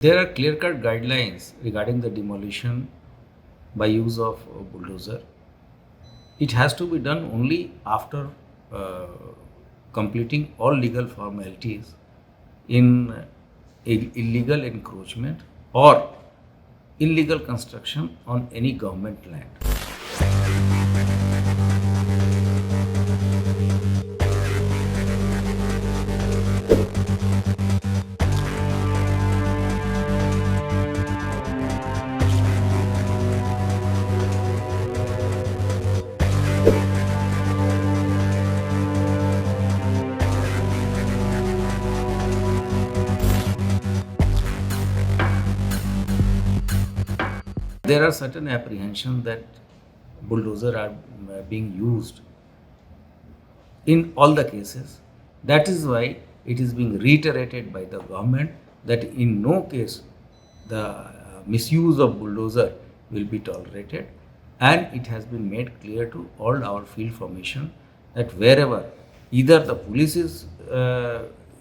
There are clear-cut guidelines regarding the demolition by use of a bulldozer. It has to be done only after uh, completing all legal formalities in illegal encroachment or illegal construction on any government land. There are certain apprehensions that bulldozers are being used in all the cases. That is why it is being reiterated by the government that in no case the misuse of bulldozer will be tolerated, and it has been made clear to all our field formation that wherever either the police is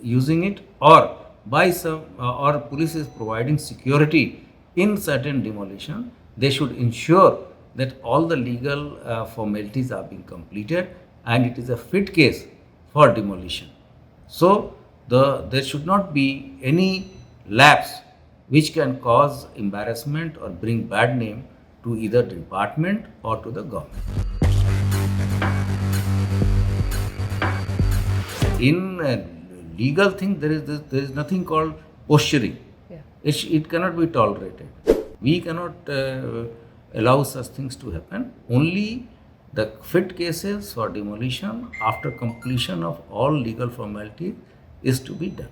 using it or by some or police is providing security in certain demolition, they should ensure that all the legal formalities are being completed and it is a fit case for demolition. So there should not be any lapse which can cause embarrassment or bring bad name to either department or to the government. In legal thing, there is nothing called posturing. Yeah. It cannot be tolerated. We cannot allow such things to happen. Only the fit cases for demolition after completion of all legal formalities is to be done.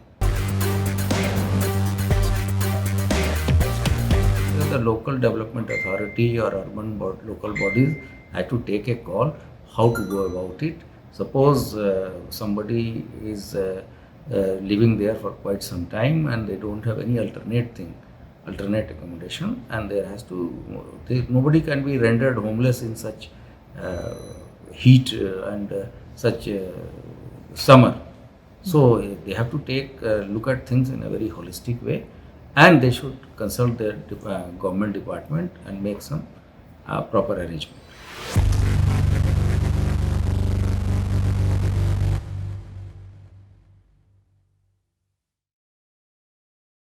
The local development authority or urban local bodies have to take a call how to go about it. Suppose somebody is living there for quite some time and they don't have any alternate accommodation, and nobody can be rendered homeless in such heat and such summer. So they have to take look at things in a very holistic way, and they should consult their government department and make some proper arrangement.